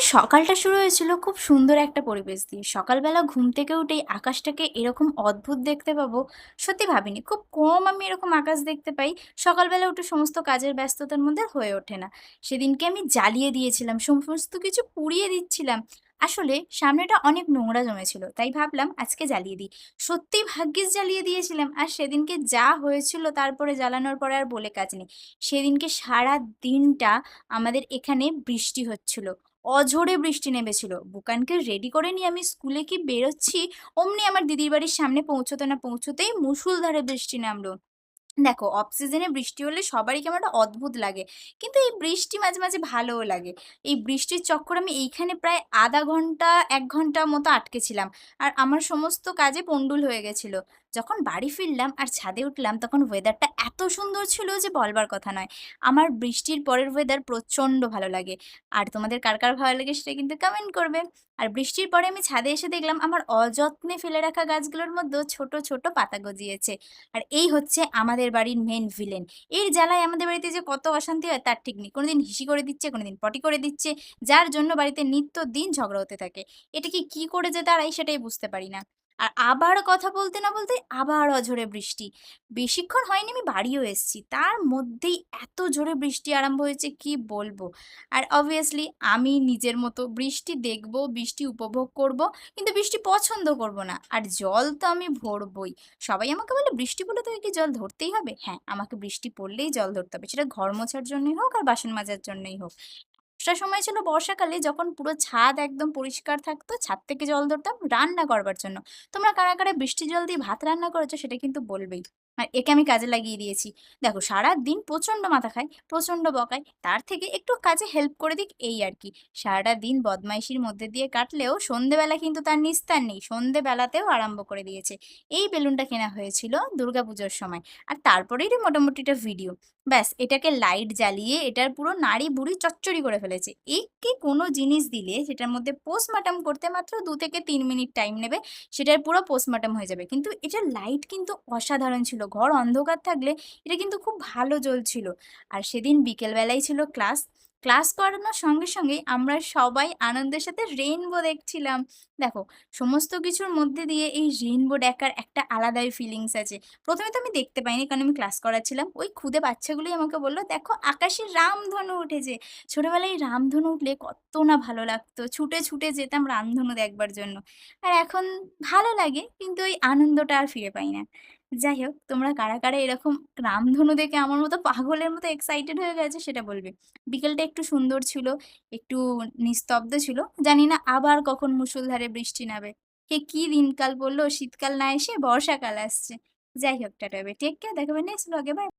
সকালটা শুরু হয়েছিল খুব সুন্দর একটা পরিবেশ দিয়ে। সকালবেলা ঘুম থেকে উঠেই আকাশটাকে এরকম অদ্ভুত দেখতে পাবো, সত্যি ভাবিনি। খুব কম আমি এরকম আকাশ দেখতে পাই। সকালবেলা উঠে সমস্ত কাজের ব্যস্ততার মধ্যে হয়ে ওঠে না। সেদিনকে আমি জ্বালিয়ে দিয়েছিলাম, সমস্ত কিছু পুড়িয়ে দিচ্ছিলাম। আসলে সামনেটা অনেক নোংরা জমেছিল। তাই ভাবলাম আজকে জ্বালিয়ে দিই। সত্যিই ভাগ্যিস জ্বালিয়ে দিয়েছিলাম। আর সেদিনকে যা হয়েছিল তারপরে জ্বালানোর পরে আর বলে কাজ নেই। সেদিনকে সারাদিনটা আমাদের এখানে বৃষ্টি হচ্ছিল। অঝোরে বৃষ্টি নেমেছিল। বুকানকে রেডি করে নিয়ে আমি স্কুলে কি বেরোচ্ছি, অমনি আমার দিদির বাড়ির সামনে পৌঁছতে না পৌঁছতেই মুষলধারে বৃষ্টি নামলো। দেখো, অফ সিজনে বৃষ্টি হলে সবারই কেমন একটা অদ্ভুত লাগে। কিন্তু এই বৃষ্টি মাঝে, মাঝে ভালোও লাগে। এই বৃষ্টির চক্করে আমি এইখানে প্রায় ০.৫ ঘন্টা ১ ঘন্টা মতো আটকে ছিলাম। আর আমার সমস্ত কাজে পন্ডুল হয়ে গেছিল। যখন বাড়ি ফিরলাম আর ছাদে উঠলাম তখন ওয়েদারটা এত সুন্দর ছিল যে বলবার কথা নয়। আমার বৃষ্টির পরের ওয়েদার প্রচণ্ড ভালো লাগে। আর তোমাদের কার, কার ভালো লাগে সেটা কিন্তু কমেন্ট করবে। আর বৃষ্টির পরে আমি ছাদে এসে দেখলাম আমার অযত্নে ফেলে রাখা গাছগুলোর মধ্যেও ছোট, ছোট পাতা গজিয়েছে। আর এই হচ্ছে আমাদের বাড়ির মেন ভিলেন। এর জ্বালায় আমাদের বাড়িতে যে কত অশান্তি হয় তার ঠিক নেই। কোনোদিন হিসি করে দিচ্ছে, কোনোদিন পটি করে দিচ্ছে। যার জন্য বাড়িতে নিত্যদিন ঝগড়া হতে থাকে। এটাকে কি করে যে দাঁড়াই সেটাই বুঝতে পারি না। আর আবার কথা বলতে না বলতেই আবার অঝোরে বৃষ্টি। বেশিক্ষণ হয়নি আমি বাড়িও এসেছি। তার মধ্যেই এত জোরে বৃষ্টি আরম্ভ হয়েছে কি বলবো। আর অবভিয়াসলি আমি নিজের মতো বৃষ্টি দেখবো, বৃষ্টি উপভোগ করব, কিন্তু বৃষ্টি পছন্দ করব না। আর জল তো আমি ভরবই। সবাই আমাকে বলে, "বৃষ্টি পড়লে তোকে কি জল ধরতেই হবে?" হ্যাঁ, আমাকে বৃষ্টি পড়লেই জল ধরতে হবে। সেটা ঘর মোছার জন্যই হোক আর বাসন মাজার জন্যই হোক। একটা সময় ছিল বর্ষাকালে যখন পুরো ছাদ একদম পরিষ্কার থাকতো, ছাদ থেকে জল ধরতাম রান্না করবার জন্য। তোমরা কারা, কারা বৃষ্টির জল দিয়ে ভাত রান্না করেছো সেটা কিন্তু বলবেই। আর একে আমি কাজে লাগিয়ে দিয়েছি। দেখো, সারাদিন প্রচণ্ড মাথা খায়, প্রচণ্ড বকায়। তার থেকে একটু কাজে হেল্প করে দিক এই আরকি। সারাটা দিন বদমাইশির মধ্যে দিয়ে কাটলেও সন্ধেবেলা কিন্তু তার নিস্তার নেই। সন্ধেবেলাতেও আরম্ভ করে দিয়েছে। এই বেলুনটা কেনা হয়েছিল দুর্গাপুজোর সময়। আর তারপরেই মোটামুটি একটা ভিডিও। ব্যাস, এটাকে লাইট জ্বালিয়ে এটার পুরো নাড়ি-ভুড়ি চচ্চড়ি করে ফেলেছে। একে কোনো জিনিস দিলে সেটার মধ্যে পোস্টমর্টম করতে মাত্র ২ থেকে ৩ মিনিট টাইম নেবে। সেটার পুরো পোস্টমর্টম হয়ে যাবে। কিন্তু এটার লাইট কিন্তু অসাধারণ ছিল। ঘর অন্ধকার থাকলে এটা কিন্তু খুব ভালো জ্বলছিল। আর সেদিন বিকেল বেলায় ছিল ক্লাস। ক্লাস করানোর সঙ্গে, সঙ্গেই আমরা সবাই আনন্দের সাথে রেইনবো দেখছিলাম। দেখো, সমস্ত কিছুর মধ্যে দিয়ে এই রেইনবো দেখার একটা আলাদাই ফিলিংস আছে। ১ম এ তো আমি দেখতে পাইনি, কারণ আমি ক্লাস করাচ্ছিলাম। ওই খুদে বাচ্চাগুলোই আমাকে বলল, "দেখো আকাশে রামধনু উঠেছে।" ছোটবেলায় রামধনু উঠলে কত না ভালো লাগতো। ছুটে, ছুটে যেতাম রামধনু দেখবার জন্য। আর এখন ভালো লাগে, কিন্তু ওই আনন্দটা আর ফিরে পাই না। যাই হোক, তোমরা কারা, কারা এরকম রামধনু দেখে আমার মতো পাগলের মতো এক্সাইটেড হয়ে গেছে সেটা বলবে। বিকেলটা একটু সুন্দর ছিল, একটু নিস্তব্ধ ছিল। জানি না আবার কখন মুষলধারে বৃষ্টি নামে। কি দিনকাল পড়লো, শীতকাল না এসে বর্ষাকাল আসছে। যাই হোক, টাটা বাই, টেক কেয়ার, দেখা হবে নেক্সট ব্লগে, বাই।